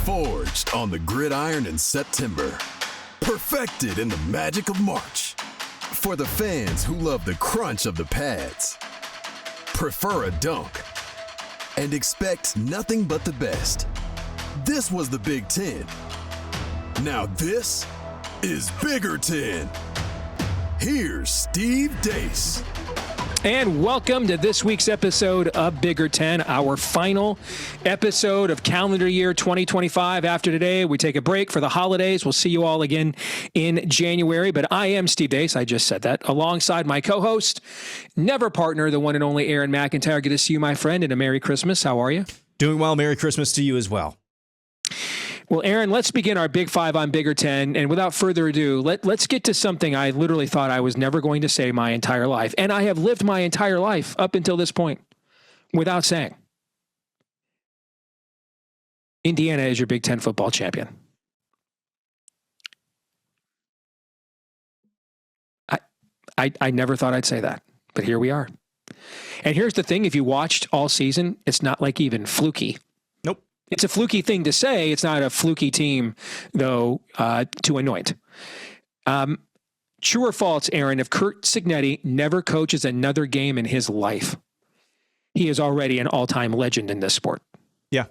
Forged on the gridiron in September. Perfected in the magic of March. For the fans who love the crunch of the pads. Prefer a dunk. And expect nothing but the best. This was the Big Ten. Now this is Bigger Ten. Here's Steve Deace. And welcome to this week's episode of Bigger Ten, our final episode of calendar year 2025. After today, we take a break for the holidays. We'll see you all again in January. But I am Steve Deace. I just said that. Alongside my co-host, never partner, the one and only Aaron McIntire. Good to see you, my friend, and a Merry Christmas. How are you? Doing well. Merry Christmas to you as well. Well, Aaron, let's begin our Big Five on Bigger Ten. And without further ado, let's get to something I literally thought I was never going to say my entire life. And I have lived my entire life up until this point without saying. Indiana is your Big Ten football champion. I never thought I'd say that, but here we are. And here's the thing. If you watched all season, it's not like even fluky. Nope. It's a fluky thing to say. It's not a fluky team, though, to anoint. True or false, Aaron, if Curt Cignetti never coaches another game in his life, he is already an all-time legend in this sport. Yeah.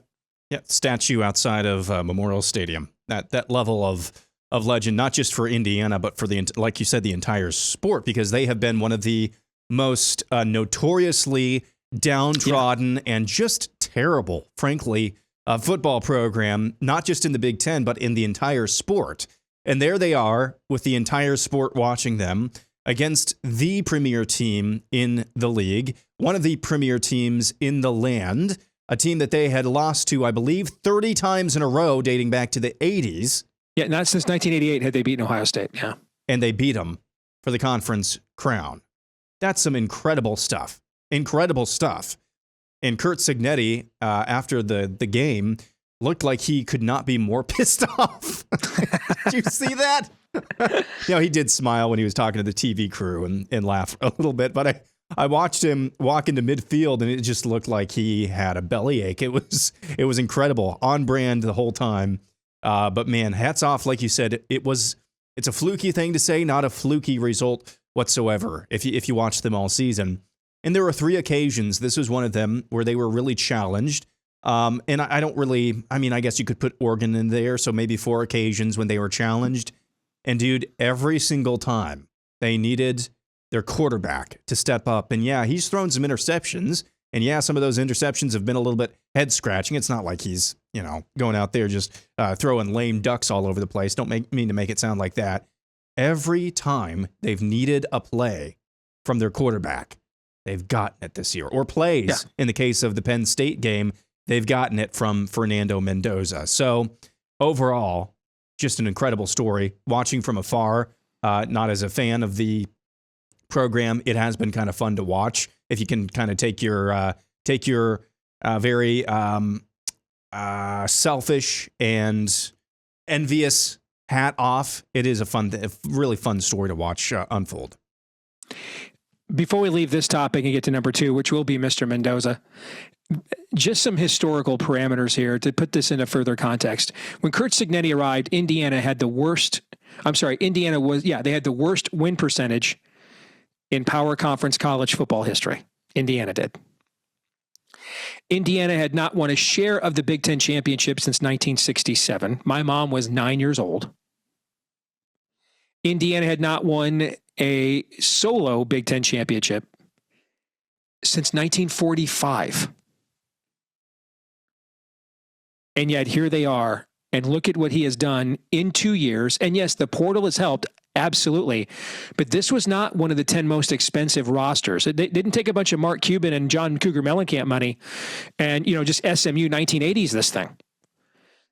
Statue outside of Memorial Stadium. That level of legend, not just for Indiana, but for like you said, the entire sport, because they have been one of the most notoriously downtrodden and just terrible, frankly, football program, not just in the Big Ten, but in the entire sport. And there they are with the entire sport watching them against the premier team in the league, one of the premier teams in the land, a team that they had lost to, I believe, 30 times in a row dating back to the 80s. Yeah, not since 1988 had they beaten Ohio State. Yeah. And they beat them for the conference crown. That's some incredible stuff. Incredible stuff. And Curt Cignetti, after the game, looked like he could not be more pissed off. Did you see that? He did smile when he was talking to the TV crew and laugh a little bit. But I watched him walk into midfield, and it just looked like he had a bellyache. It was incredible, on brand the whole time. But man, hats off, like you said. It's a fluky thing to say, not a fluky result whatsoever. If you watch them all season. And there were 3 occasions, this was one of them, where they were really challenged. And I guess you could put Oregon in there, so maybe 4 occasions when they were challenged. And dude, every single time they needed their quarterback to step up. And yeah, he's thrown some interceptions. And yeah, some of those interceptions have been a little bit head-scratching. It's not like he's, going out there just throwing lame ducks all over the place. Don't mean to make it sound like that. Every time they've needed a play from their quarterback, they've gotten it this year. Or plays. Yeah. In the case of the Penn State game, they've gotten it from Fernando Mendoza. So overall, just an incredible story. Watching from afar, not as a fan of the program, it has been kind of fun to watch. If you can kind of take your very selfish and envious hat off, it is a really fun story to watch unfold. Before we leave this topic and get to number 2, which will be Mr. Mendoza, just some historical parameters here to put this into further context. When Curt Cignetti arrived, they had the worst win percentage in Power Conference college football history. Indiana did. Indiana had not won a share of the Big Ten championship since 1967. My mom was 9 years old. Indiana had not won a solo Big Ten championship since 1945. And yet here they are, and look at what he has done in 2 years. And yes, the portal has helped, absolutely. But this was not one of the 10 most expensive rosters. It didn't take a bunch of Mark Cuban and John Cougar Mellencamp money and, just SMU 1980s this thing.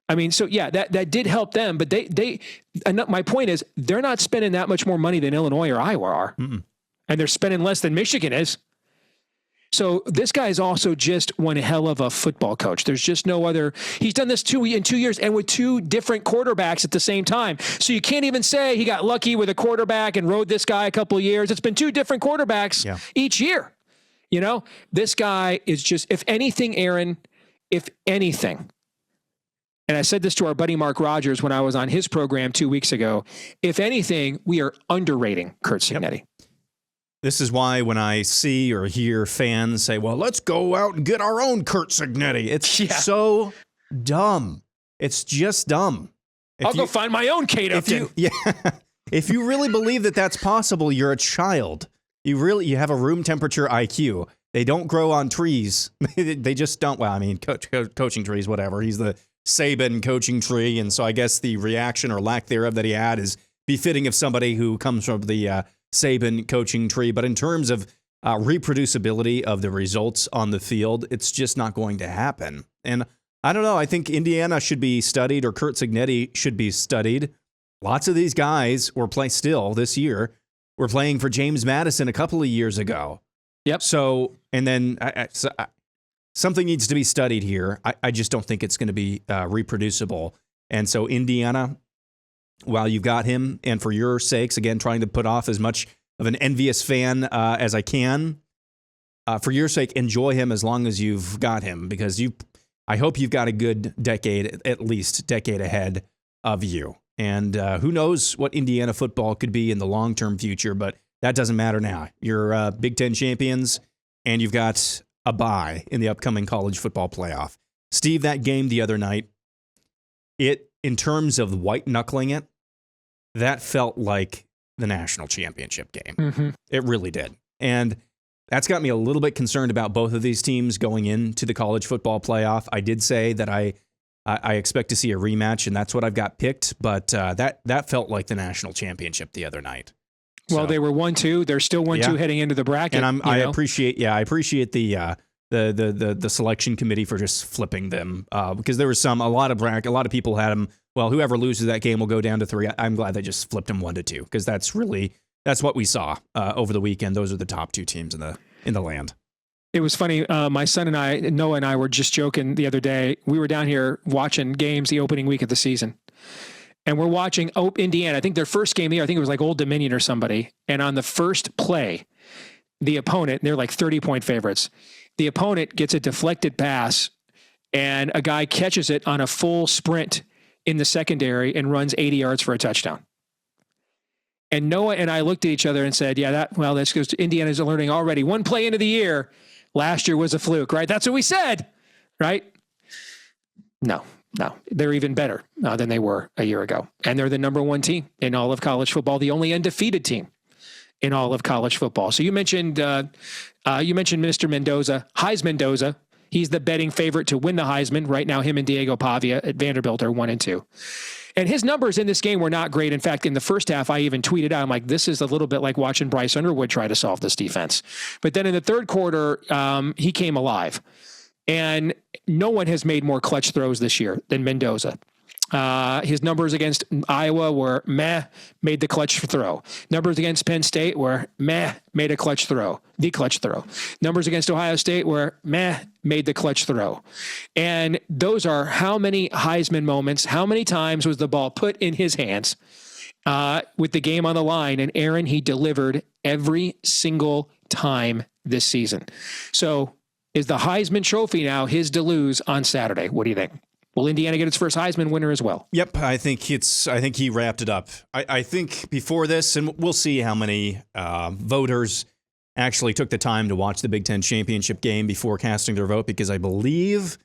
I mean, so yeah, that did help them, but my point is they're not spending that much more money than Illinois or Iowa are. Mm-mm. And they're spending less than Michigan is. So this guy is also just one hell of a football coach. There's just no other. He's done this in 2 years and with 2 different quarterbacks at the same time. So you can't even say he got lucky with a quarterback and rode this guy a couple of years. It's been 2 different quarterbacks each year. This guy is just, if anything, Aaron, And I said this to our buddy Mark Rogers when I was on his program 2 weeks ago. If anything, we are underrating Curt Cignetti. Yep. This is why when I see or hear fans say, well, let's go out and get our own Curt Cignetti. It's so dumb. It's just dumb. I'll go find my own Kate Upton. If you really believe that that's possible, you're a child. You have a room temperature IQ. They don't grow on trees. They just don't. Well, I mean, coaching trees, whatever. He's the Saban coaching tree. And so I guess the reaction or lack thereof that he had is befitting of somebody who comes from the Saban coaching tree. But in terms of reproducibility of the results on the field, it's just not going to happen. And I don't know. I think Indiana should be studied, or Curt Cignetti should be studied. Lots of these guys were were playing for James Madison a couple of years ago. Yep. So, and then something needs to be studied here. I just don't think it's going to be reproducible. And so Indiana, while you've got him, and for your sakes, again, trying to put off as much of an envious fan as I can, for your sake, enjoy him as long as you've got him, because I hope you've got a good decade, at least decade ahead of you. And who knows what Indiana football could be in the long-term future, but that doesn't matter now. You're Big Ten champions, and you've got a bye in the upcoming college football playoff. Steve, that game the other night, in terms of white-knuckling it, that felt like the national championship game. Mm-hmm. It really did. And that's got me a little bit concerned about both of these teams going into the college football playoff. I did say that I expect to see a rematch, and that's what I've got picked. But that felt like the national championship the other night. Well, they were 1-2. They're still 1-2 heading into the bracket. And I appreciate the selection committee for just flipping them because there was a lot of people had them. Well, whoever loses that game will go down to 3. I'm glad they just flipped them 1-2 because that's what we saw over the weekend. Those are the top 2 teams in the land. It was funny. My son and I, Noah and I, were just joking the other day. We were down here watching games the opening week of the season. And we're watching Indiana. I think their first game there, I think it was like Old Dominion or somebody. And on the first play, the opponent, they're like 30-point favorites. The opponent gets a deflected pass, and a guy catches it on a full sprint in the secondary and runs 80 yards for a touchdown. And Noah and I looked at each other and said, that's because Indiana's learning already. One play into the year, last year was a fluke, right? That's what we said, right? No, they're even better than they were a year ago. And they're the number 1 team in all of college football, the only undefeated team in all of college football. So you mentioned Mr. Mendoza, Heisman Mendoza. He's the betting favorite to win the Heisman. Right now, him and Diego Pavia at Vanderbilt are 1-2. And his numbers in this game were not great. In fact, in the first half, I even tweeted out, I'm like, this is a little bit like watching Bryce Underwood try to solve this defense. But then in the third quarter, he came alive. And no one has made more clutch throws this year than Mendoza. His numbers against Iowa were meh, made the clutch throw. Numbers against Penn State were meh, made the clutch throw. Numbers against Ohio State were meh, made the clutch throw. And those are how many Heisman moments, how many times was the ball put in his hands with the game on the line. And Aaron, he delivered every single time this season. So is the Heisman Trophy now his to lose on Saturday? What do you think? Will Indiana get its first Heisman winner as well? Yep, I think he wrapped it up. I think before this, and we'll see how many voters actually took the time to watch the Big Ten championship game before casting their vote, because I believe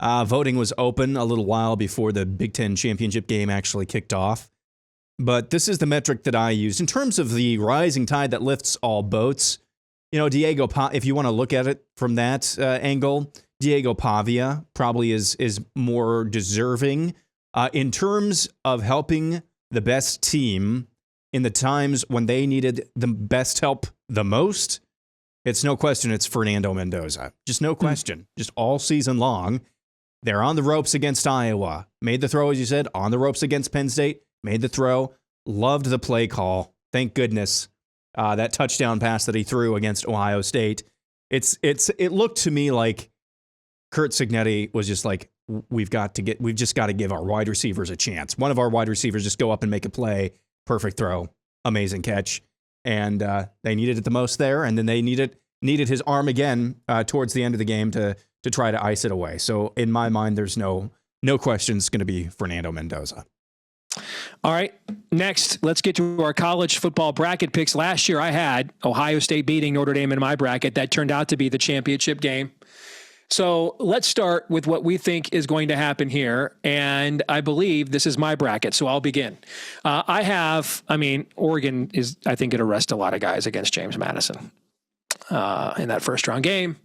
voting was open a little while before the Big Ten championship game actually kicked off. But this is the metric that I used in terms of the rising tide that lifts all boats. Diego, if you want to look at it from that angle, Diego Pavia probably is more deserving in terms of helping the best team in the times when they needed the best help the most. It's no question it's Fernando Mendoza. Just no question. Just all season long, they're on the ropes against Iowa. Made the throw, as you said, on the ropes against Penn State. Made the throw. Loved the play call. Thank goodness. That touchdown pass that he threw against Ohio State. It looked to me like Curt Cignetti was just like, we've just got to give our wide receivers a chance. One of our wide receivers just go up and make a play. Perfect throw. Amazing catch. And they needed it the most there. And then they needed his arm again towards the end of the game to try to ice it away. So in my mind, there's no no question is going to be Fernando Mendoza. All right, next, let's get to our college football bracket picks. Last year, I had Ohio State beating Notre Dame in my bracket. That turned out to be the championship game. So let's start with what we think is going to happen here. And I believe this is my bracket, so I'll begin. Oregon is, I think, going to rest a lot of guys against James Madison in that first round game.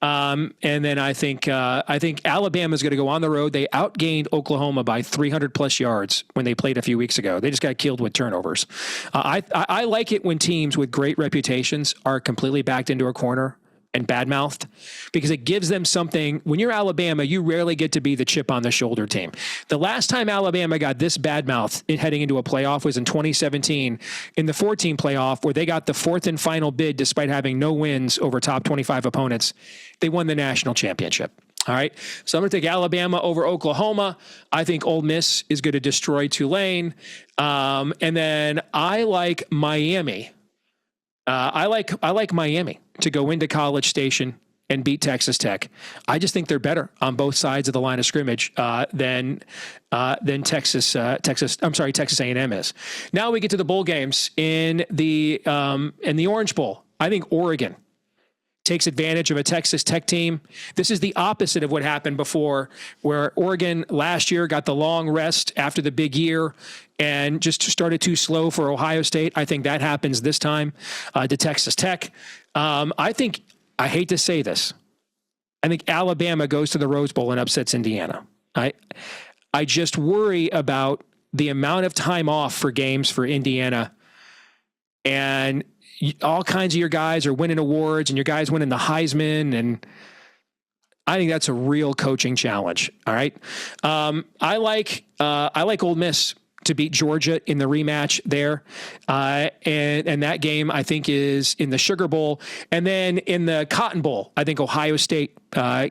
And then I think Alabama is going to go on the road. They outgained Oklahoma by 300 plus yards when they played a few weeks ago. They just got killed with turnovers. I like it when teams with great reputations are completely backed into a corner and badmouthed, because it gives them something. When you're Alabama, you rarely get to be the chip on the shoulder team. The last time Alabama got this badmouthed heading into a playoff was in 2017 in the 14 playoff, where they got the fourth and final bid despite having no wins over top 25 opponents. They won the national championship. All right. So I'm going to take Alabama over Oklahoma. I think Ole Miss is going to destroy Tulane. And then I like Miami. I like Miami to go into College Station and beat Texas Tech. I just think they're better on both sides of the line of scrimmage than Texas A&M is. Now we get to the bowl games in the Orange Bowl. I think Oregon takes advantage of a Texas Tech team. This is the opposite of what happened before, where Oregon last year got the long rest after the big year and just started too slow for Ohio State. I think that happens this time to Texas Tech. I hate to say this, I think Alabama goes to the Rose Bowl and upsets Indiana. I just worry about the amount of time off for games for Indiana, and all kinds of your guys are winning awards and your guys winning the Heisman. And I think that's a real coaching challenge. All right. I like Ole Miss to beat Georgia in the rematch there. And that game, I think, is in the Sugar Bowl. And then in the Cotton Bowl, I think Ohio State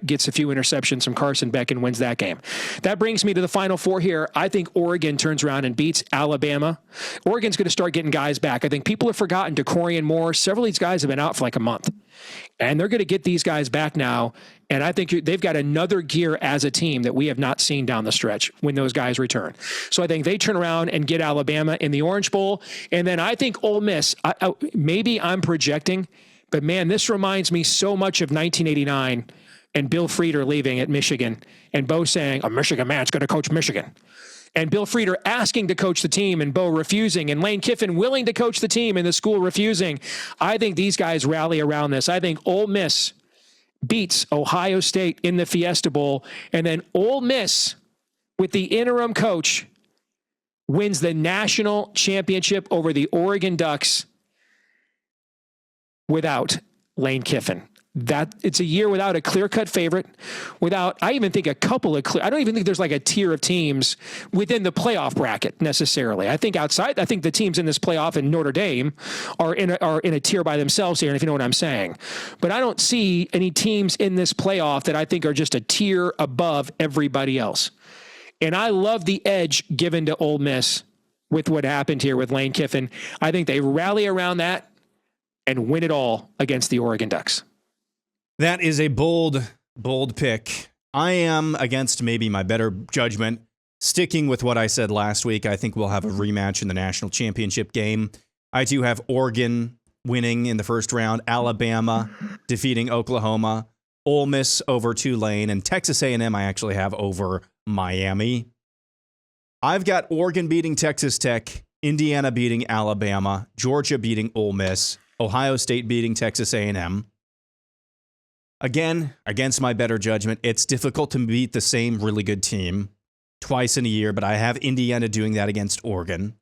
gets a few interceptions from Carson Beck and wins that game. That brings me to the Final Four here. I think Oregon turns around and beats Alabama. Oregon's going to start getting guys back. I think people have forgotten DeCorian Moore. Several of these guys have been out for like a month. And they're going to get these guys back now. And I think they've got another gear as a team that we have not seen down the stretch when those guys return. So I think they turn around and get Alabama in the Orange Bowl. And then I think Ole Miss, maybe I'm projecting, but man, this reminds me so much of 1989 and Bill Frieder leaving at Michigan and Bo saying, a Michigan man's going to coach Michigan. And Bill Frieder asking to coach the team and Bo refusing, and Lane Kiffin willing to coach the team and the school refusing. I think these guys rally around this. I think Ole Miss beats Ohio State in the Fiesta Bowl, and then Ole Miss, with the interim coach, wins the national championship over the Oregon Ducks without Lane Kiffin. That it's a year without a clear-cut favorite, without, I even think, a couple of I don't even think there's like a tier of teams within the playoff bracket necessarily. I think outside, I think the teams in this playoff in Notre Dame are in a tier by themselves here, and if you know what I'm saying. But I don't see any teams in this playoff that I think are just a tier above everybody else. And I love the edge given to Ole Miss with what happened here with Lane Kiffin. I think they rally around that and win it all against the Oregon Ducks. That is a bold pick. I am, against maybe my better judgment, sticking with what I said last week. I think we'll have a rematch in the national championship game. I do have Oregon winning in the first round, Alabama defeating Oklahoma, Ole Miss over Tulane, and Texas A&M I actually have over Miami. I've got Oregon beating Texas Tech, Indiana beating Alabama, Georgia beating Ole Miss, Ohio State beating Texas A&M. Again, against my better judgment, it's difficult to beat the same really good team twice in a year, but I have Indiana doing that against Oregon.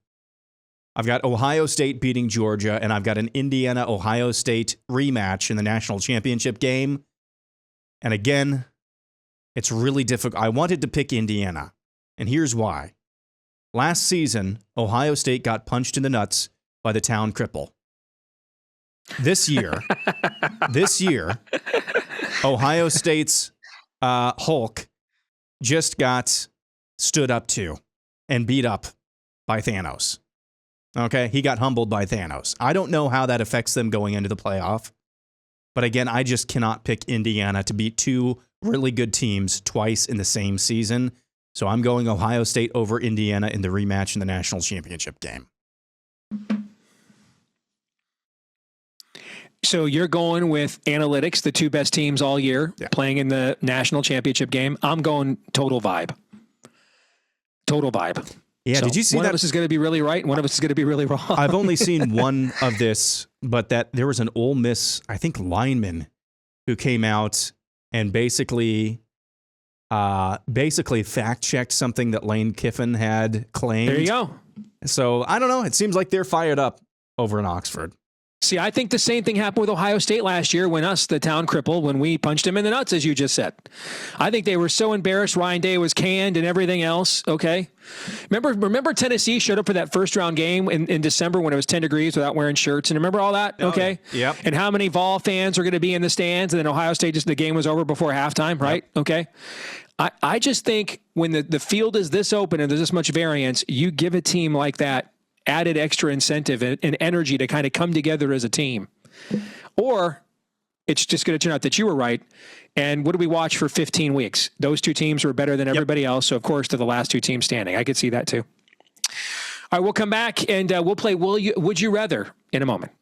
I've got Ohio State beating Georgia, and I've got an Indiana-Ohio State rematch in the national championship game. And again, it's really difficult. I wanted to pick Indiana, and here's why. Last season, Ohio State got punched in the nuts by the town cripple. This year, Ohio State's Hulk just got stood up to and beat up by Thanos. Okay, he got humbled by Thanos. I don't know how that affects them going into the playoff. But again, I just cannot pick Indiana to beat two really good teams twice in the same season. So I'm going Ohio State over Indiana in the rematch in the national championship game. So you're going with analytics, the two best teams all year, playing in the national championship game. I'm going total vibe. Total vibe. Yeah, so did you see one that? One of us is going to be really right, and one of us is going to be really wrong. I've only seen one of this, but that there was an Ole Miss, I think, lineman who came out and basically fact-checked something that Lane Kiffin had claimed. There you go. So, I don't know. It seems like they're fired up over in Oxford. See, I think the same thing happened with Ohio State last year when us, the town cripple, when we punched him in the nuts, as you just said. I think they were so embarrassed. Ryan Day was canned and everything else. Okay. Remember Tennessee showed up for that first round game in December when it was 10 degrees without wearing shirts. And remember all that? Okay. Yep. And how many Vol fans are going to be in the stands? And then Ohio State, the game was over before halftime, right? Yep. Okay. I just think when the field is this open and there's this much variance, you give a team like that added extra incentive and energy to kind of come together as a team. Or it's just going to turn out that you were right. And what did we watch for 15 weeks? Those two teams were better than everybody else. So, of course, they're the last two teams standing. I could see that, too. All right, we'll come back and we'll play Would You Rather in a moment.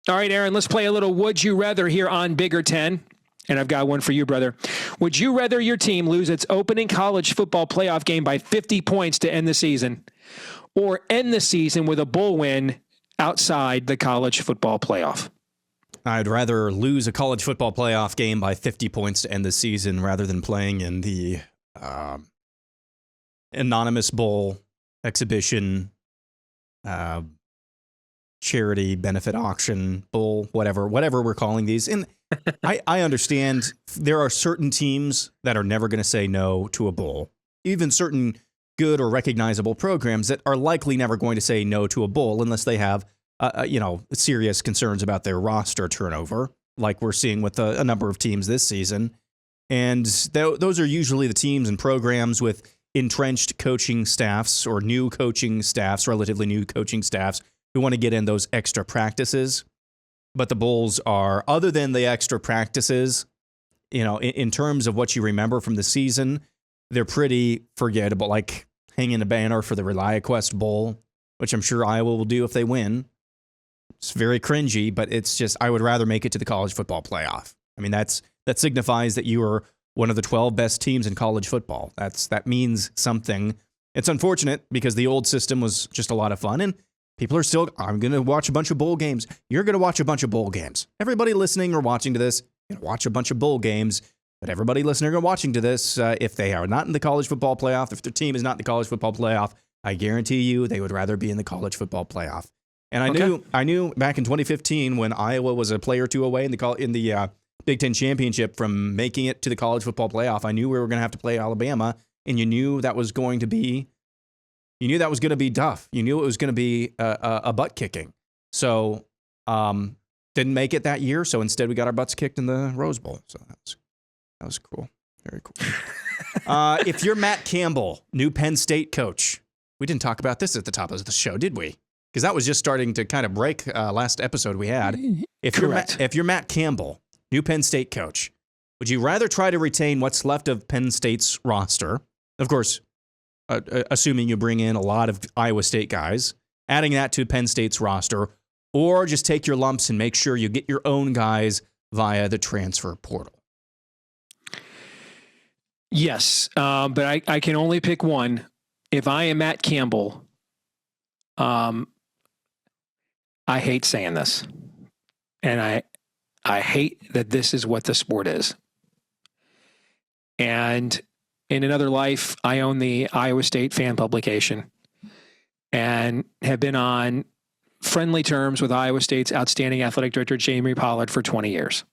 All right, Aaron, let's play a little Would You Rather here on Bigger 10. And I've got one for you, brother. Would you rather your team lose its opening college football playoff game by 50 points to end the season, or end the season with a bowl win outside the college football playoff? I'd rather lose a college football playoff game by 50 points to end the season rather than playing in the anonymous bowl exhibition, charity benefit auction bowl, whatever we're calling these. And I understand there are certain teams that are never going to say no to a bowl. Even certain good or recognizable programs that are likely never going to say no to a bowl unless they have, serious concerns about their roster turnover, like we're seeing with a number of teams this season. And those are usually the teams and programs with entrenched coaching staffs or new coaching staffs, relatively new coaching staffs, who want to get in those extra practices. But the bowls are, other than the extra practices, in terms of what you remember from the season, they're pretty forgettable, like hanging a banner for the ReliaQuest Bowl, which I'm sure Iowa will do if they win. It's very cringy, but it's just, I would rather make it to the college football playoff. I mean, that signifies that you are one of the 12 best teams in college football. That means something. It's unfortunate because the old system was just a lot of fun, and people are still, I'm going to watch a bunch of bowl games. You're going to watch a bunch of bowl games. Everybody listening or watching to this, you're going to watch a bunch of bowl games. But everybody listening or watching to this, if they are not in the college football playoff, if their team is not in the college football playoff, I guarantee you they would rather be in the college football playoff. And I knew back in 2015 when Iowa was a play or two away in the Big Ten championship from making it to the college football playoff, I knew we were going to have to play Alabama, and you knew that was going to be tough. You knew it was going to be a butt kicking. So didn't make it that year. So instead we got our butts kicked in the Rose Bowl. So that was cool. Very cool. If you're Matt Campbell, new Penn State coach, we didn't talk about this at the top of the show, did we? Because that was just starting to kind of break last episode we had. If you're Matt Campbell, new Penn State coach, would you rather try to retain what's left of Penn State's roster? Of course, assuming you bring in a lot of Iowa State guys, adding that to Penn State's roster, or just take your lumps and make sure you get your own guys via the transfer portal? Yes, but I can only pick one. If I am Matt Campbell, I hate saying this, and I hate that this is what the sport is. And in another life, I own the Iowa State fan publication and have been on friendly terms with Iowa State's outstanding athletic director, Jamie Pollard, for 20 years.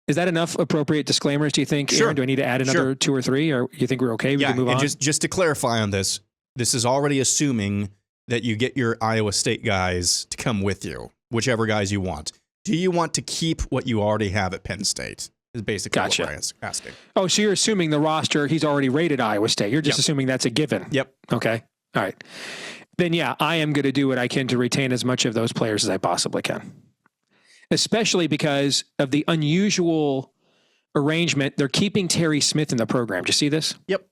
Is that enough appropriate disclaimers, do you think? Sure. Aaron, do I need to add another two or three, or you think we're okay? We can move on? Just to clarify on this is already assuming that you get your Iowa State guys to come with you, whichever guys you want. Do you want to keep what you already have at Penn State? Is basically what we're asking. Oh, so you're assuming the roster, he's already rated Iowa State. You're just assuming that's a given. Yep. Okay. All right. Then, yeah, I am going to do what I can to retain as much of those players as I possibly can. especially because of the unusual arrangement. They're keeping Terry Smith in the program. Do you see this? Yep.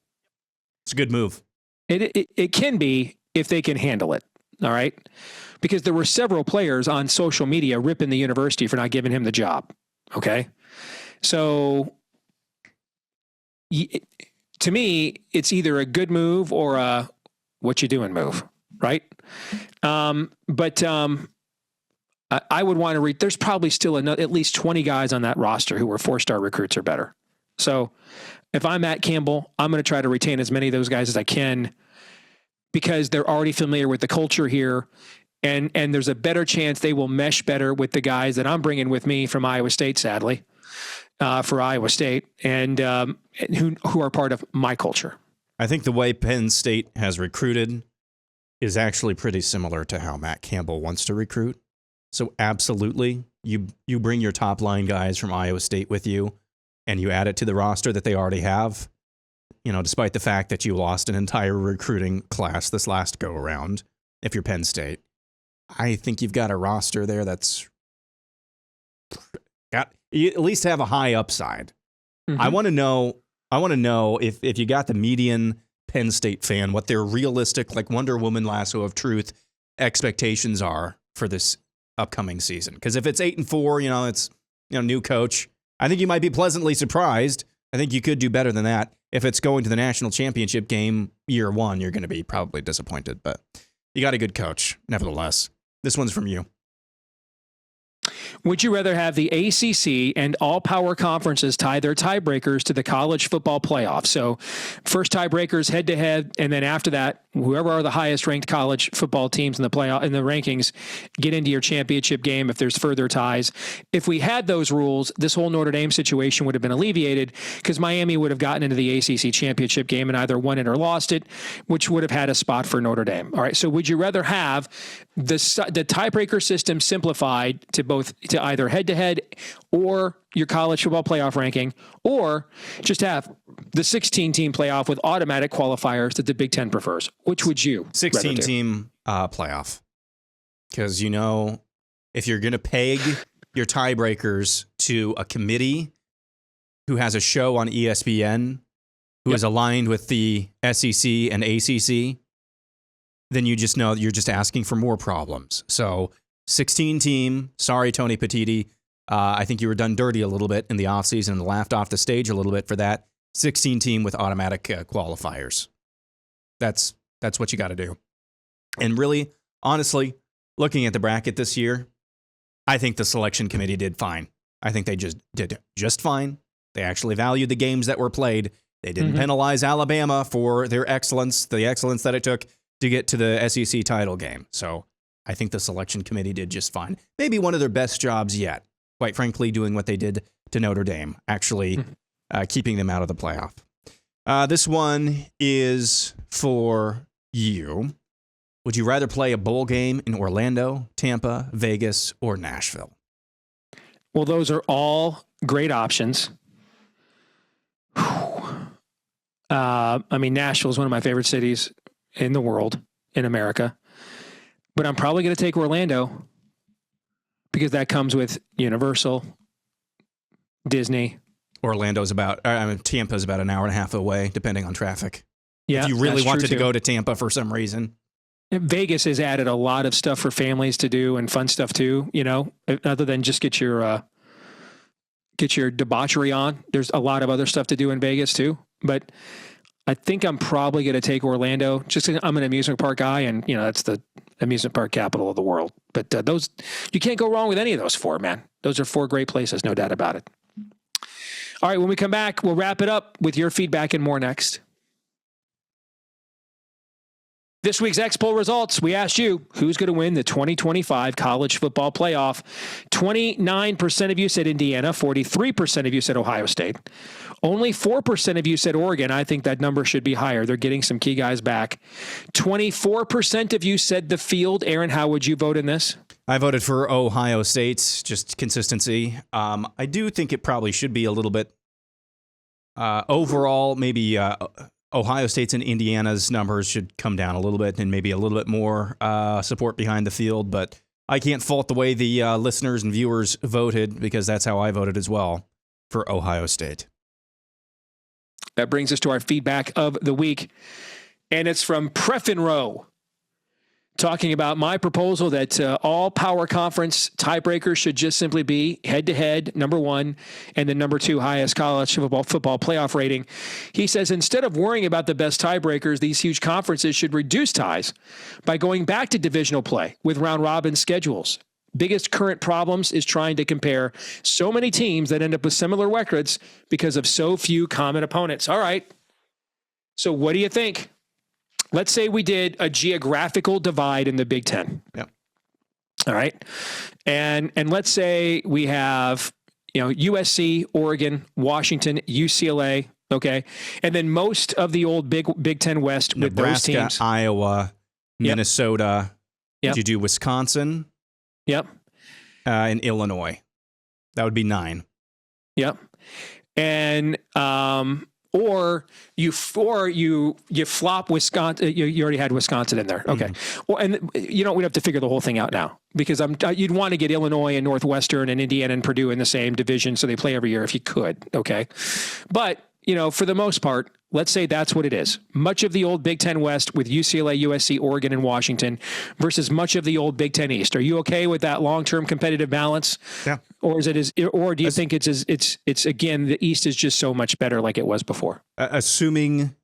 It's a good move. It can be if they can handle it. All right. Because there were several players on social media ripping the university for not giving him the job. Okay. So to me, it's either a good move or a what you doing move. Right. But I would want to read, there's probably still at least 20 guys on that roster who were 4-star recruits or better. So if I'm Matt Campbell, I'm going to try to retain as many of those guys as I can because they're already familiar with the culture here. And there's a better chance they will mesh better with the guys that I'm bringing with me from Iowa State, sadly, for Iowa State, and who are part of my culture. I think the way Penn State has recruited is actually pretty similar to how Matt Campbell wants to recruit. So absolutely, you bring your top line guys from Iowa State with you, and you add it to the roster that they already have. You know, despite the fact that you lost an entire recruiting class this last go around, if you're Penn State, I think you've got a roster there that's got you at least have a high upside. Mm-hmm. I want to know if you got the median Penn State fan, what their realistic, like Wonder Woman lasso of truth expectations are for this upcoming season. Because if it's 8-4, it's new coach, I think you might be pleasantly surprised. I think you could do better than that. If it's going to the national championship game year one, you're going to be probably disappointed. But you got a good coach, nevertheless. This one's from you. Would you rather have the ACC and all power conferences tie their tiebreakers to the college football playoff? So first tiebreakers head to head, and then after that, whoever are the highest ranked college football teams in the playoff in the rankings get into your championship game if there's further ties. If we had those rules, this whole Notre Dame situation would have been alleviated because Miami would have gotten into the ACC championship game and either won it or lost it, which would have had a spot for Notre Dame. All right. So would you rather have the tiebreaker system simplified to either head to head or your college football playoff ranking, or just have the 16 team playoff with automatic qualifiers that the Big Ten prefers? Which would you 16 team playoff? Because, if you're going to peg your tiebreakers to a committee who has a show on ESPN, who is aligned with the SEC and ACC, then you just know you're just asking for more problems. So 16 team, sorry, Tony Petitti. I think you were done dirty a little bit in the offseason and laughed off the stage a little bit for that. 16 team with automatic qualifiers. That's what you got to do. And really, honestly, looking at the bracket this year, I think the selection committee did fine. I think they did just fine. They actually valued the games that were played. They didn't penalize Alabama for their excellence, the excellence that it took to get to the SEC title game. So I think the selection committee did just fine. Maybe one of their best jobs yet, quite frankly, doing what they did to Notre Dame, actually keeping them out of the playoff. This one is for you. Would you rather play a bowl game in Orlando, Tampa, Vegas, or Nashville? Well, those are all great options. Nashville is one of my favorite cities in the world, in America. But I'm probably going to take Orlando because that comes with Universal, Disney. Tampa's about an hour and a half away, depending on traffic. Yeah, if you really wanted to go to Tampa for some reason. Vegas has added a lot of stuff for families to do and fun stuff too, other than just get your debauchery on. There's a lot of other stuff to do in Vegas too. But I think I'm probably going to take Orlando just because I'm an amusement park guy, and that's the amusement park capital of the world. But those, you can't go wrong with any of those four, man. Those are four great places, no doubt about it. All right, when we come back, we'll wrap it up with your feedback and more next. This week's X-Poll results, we asked you, who's going to win the 2025 college football playoff? 29% of you said Indiana, 43% of you said Ohio State. Only 4% of you said Oregon. I think that number should be higher. They're getting some key guys back. 24% of you said the field. Aaron, how would you vote in this? I voted for Ohio State, just consistency. I do think it probably should be a little bit overall, maybe Ohio State's and Indiana's numbers should come down a little bit and maybe a little bit more support behind the field. But I can't fault the way the listeners and viewers voted, because that's how I voted as well for Ohio State. That brings us to our feedback of the week, and it's from Preffenrow, talking about my proposal that all power conference tiebreakers should just simply be head-to-head, number one, and the number two highest college football playoff rating. He says instead of worrying about the best tiebreakers, these huge conferences should reduce ties by going back to divisional play with round-robin schedules. Biggest current problems is trying to compare so many teams that end up with similar records because of so few common opponents. All right. So what do you think? Let's say we did a geographical divide in the Big Ten. Yep. All right. And let's say we have, USC, Oregon, Washington, UCLA. Okay. And then most of the old Big Ten West with Nebraska, those teams. Iowa, Minnesota. Yep. Did you do Wisconsin? Yep. And Illinois. That would be 9. Yep. And, or you flop Wisconsin. You already had Wisconsin in there. Okay. Well, and we'd have to figure the whole thing out now, because you'd want to get Illinois and Northwestern and Indiana and Purdue in the same division, so they play every year if you could. Okay. But, for the most part, let's say that's what it is. Much of the old Big Ten West with UCLA, USC, Oregon, and Washington versus much of the old Big Ten East. Are you okay with that long-term competitive balance? Yeah. Or do you think it's again, the East is just so much better like it was before? Assuming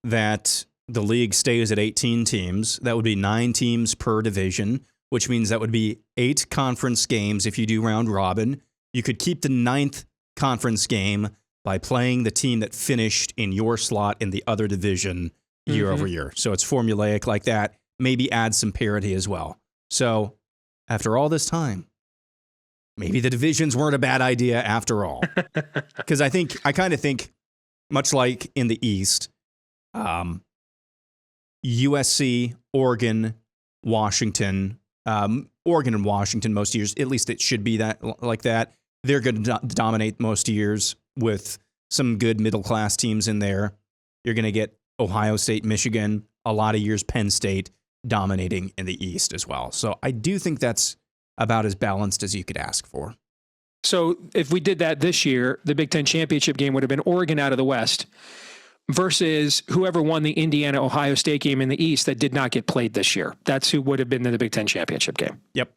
that the league stays at 18 teams, that would be 9 teams per division, which means that would be 8 conference games if you do round robin. You could keep the 9th conference game by playing the team that finished in your slot in the other division year over year. So it's formulaic like that. Maybe add some parity as well. So after all this time, maybe the divisions weren't a bad idea after all. Because I kind of think, much like in the East, USC, Oregon, Washington, Oregon and Washington most years, at least it should be that like that. They're going to dominate most years with some good middle-class teams in there. You're going to get Ohio State, Michigan, a lot of years Penn State dominating in the East as well. So I do think that's about as balanced as you could ask for. So if we did that this year, the Big Ten championship game would have been Oregon out of the West versus whoever won the Indiana-Ohio State game in the East that did not get played this year. That's who would have been in the Big Ten championship game. Yep.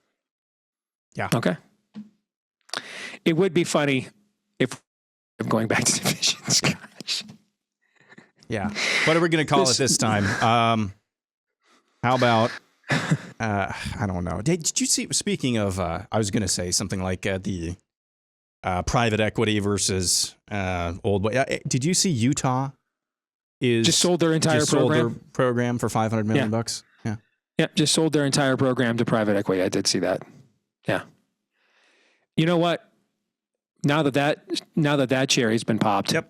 Yeah. Okay. It would be funny if I'm going back to divisions. Gosh. Yeah. What are we going to call it this time? How about, I don't know. Did you see, speaking of, I was going to say something like the private equity versus old way. Did you see Utah just sold their entire program for $500 million bucks? Yeah. Yeah. Just sold their entire program to private equity. I did see that. Yeah. You know what? Now that cherry's been popped. Yep.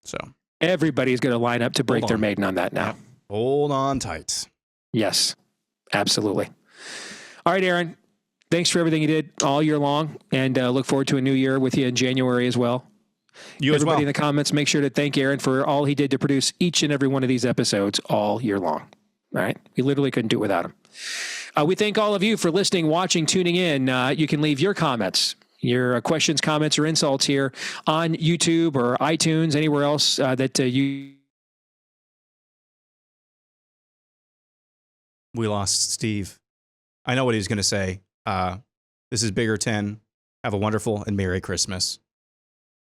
So everybody's going to line up to break their maiden on that now. Yep. Hold on tight. Yes, absolutely. All right, Aaron, thanks for everything you did all year long, and look forward to a new year with you in January as well. Everybody in the comments, make sure to thank Aaron for all he did to produce each and every one of these episodes all year long. All right? We literally couldn't do it without him. We thank all of you for listening, watching, tuning in. You can leave your comments, your questions, comments, or insults here on YouTube or iTunes, anywhere else that you... We lost Steve. I know what he's going to say. This is Bigger 10. Have a wonderful and Merry Christmas.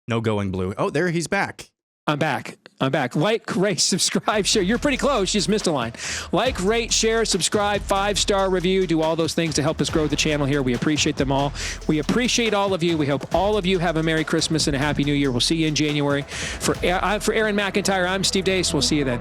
No going blue. Oh, there he's back. I'm back. Like, rate, subscribe, share. You're pretty close. You just missed a line. Like, rate, share, subscribe, 5-star review. Do all those things to help us grow the channel here. We appreciate them all. We appreciate all of you. We hope all of you have a Merry Christmas and a Happy New Year. We'll see you in January. For Aaron McIntire, I'm Steve Deace. We'll see you then.